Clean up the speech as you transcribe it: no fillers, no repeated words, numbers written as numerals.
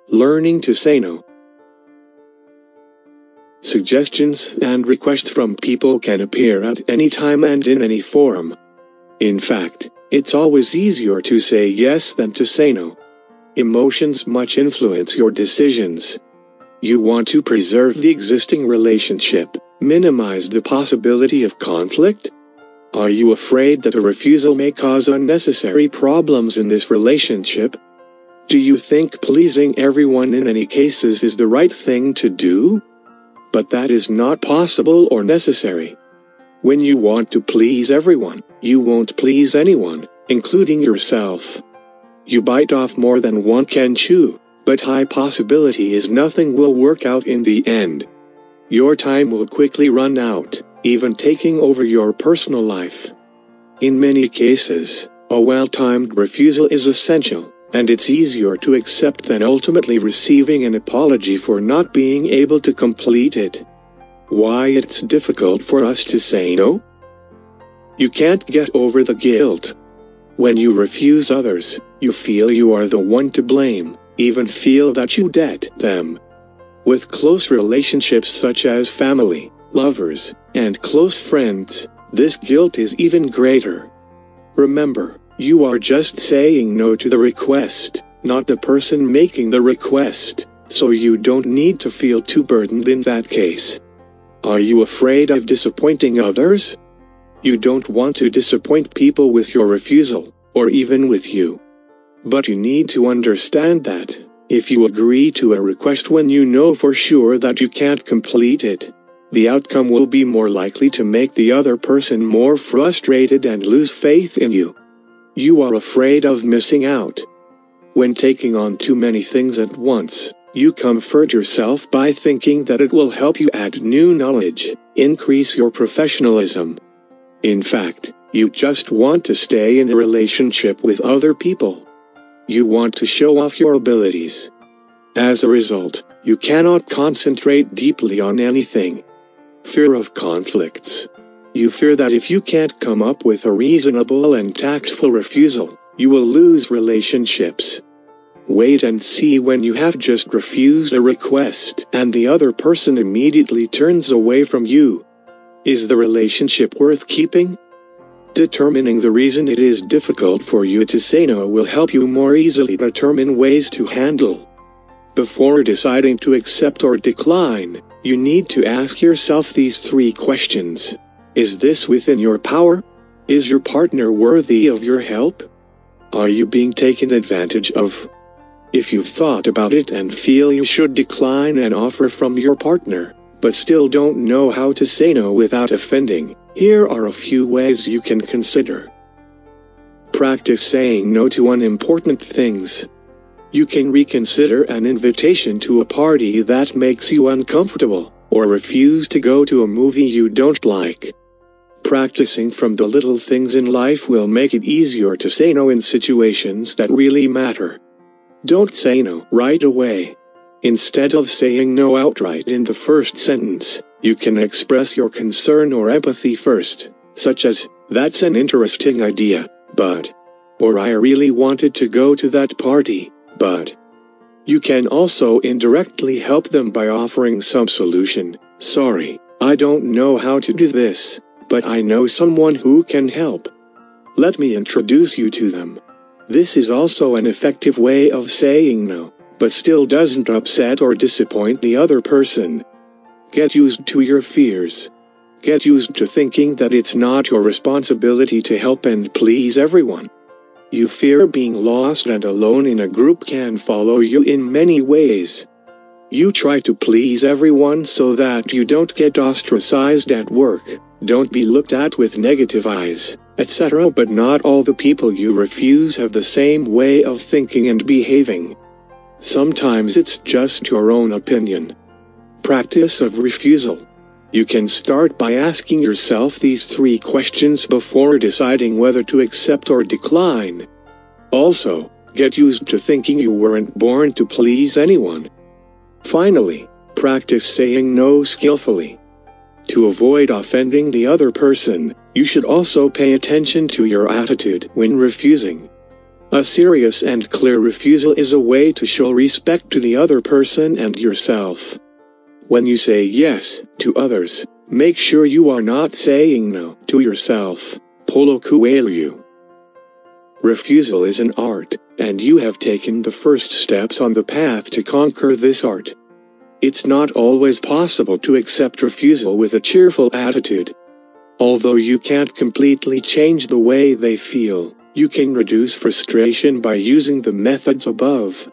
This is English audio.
Learning to say no. Suggestions and requests from people can appear at any time and in any form. In fact, it's always easier to say yes than to say no. Emotions much influence your decisions. You want to preserve the existing relationship, minimize the possibility of conflict? Are you afraid that a refusal may cause unnecessary problems in this relationship? Do you think pleasing everyone in any cases is the right thing to do? But that is not possible or necessary. When you want to please everyone, you won't please anyone, including yourself. You bite off more than one can chew, but high possibility is nothing will work out in the end. Your time will quickly run out, even taking over your personal life. In many cases, a well-timed refusal is essential, and it's easier to accept than ultimately receiving an apology for not being able to complete it. Why it's difficult for us to say no? You can't get over the guilt. When you refuse others, you feel you are the one to blame, even feel that you debt them. With close relationships such as family, lovers, and close friends, this guilt is even greater. Remember, you are just saying no to the request, not the person making the request, so you don't need to feel too burdened in that case. Are you afraid of disappointing others? You don't want to disappoint people with your refusal, or even with you. But you need to understand that, if you agree to a request when you know for sure that you can't complete it, the outcome will be more likely to make the other person more frustrated and lose faith in you. You are afraid of missing out. When taking on too many things at once, you comfort yourself by thinking that it will help you add new knowledge, increase your professionalism. In fact, you just want to stay in a relationship with other people. You want to show off your abilities. As a result, you cannot concentrate deeply on anything. Fear of conflicts. You fear that if you can't come up with a reasonable and tactful refusal, you will lose relationships. Wait and see when you have just refused a request and the other person immediately turns away from you. Is the relationship worth keeping? Determining the reason it is difficult for you to say no will help you more easily determine ways to handle. Before deciding to accept or decline, you need to ask yourself these 3 questions. Is this within your power? Is your partner worthy of your help? Are you being taken advantage of? If you've thought about it and feel you should decline an offer from your partner, but still don't know how to say no without offending, here are a few ways you can consider. Practice saying no to unimportant things. You can reconsider an invitation to a party that makes you uncomfortable, or refuse to go to a movie you don't like. Practicing from the little things in life will make it easier to say no in situations that really matter. Don't say no right away. Instead of saying no outright in the first sentence, you can express your concern or empathy first, such as, "That's an interesting idea, but," or "I really wanted to go to that party, but." You can also indirectly help them by offering some solution. "Sorry, I don't know how to do this, but I know someone who can help. Let me introduce you to them." This is also an effective way of saying no, but still doesn't upset or disappoint the other person. Get used to your fears. Get used to thinking that it's not your responsibility to help and please everyone. You fear being lost and alone in a group can follow you in many ways. You try to please everyone so that you don't get ostracized at work, don't be looked at with negative eyes, etc. But not all the people you refuse have the same way of thinking and behaving. Sometimes it's just your own opinion. Practice of refusal. You can start by asking yourself these 3 questions before deciding whether to accept or decline. Also, get used to thinking you weren't born to please anyone. Finally, practice saying no skillfully. To avoid offending the other person, you should also pay attention to your attitude when refusing. A serious and clear refusal is a way to show respect to the other person and yourself. When you say yes to others, make sure you are not saying no to yourself. Paulo Coelho. Refusal is an art, and you have taken the first steps on the path to conquer this art. It's not always possible to accept refusal with a cheerful attitude. Although you can't completely change the way they feel, you can reduce frustration by using the methods above.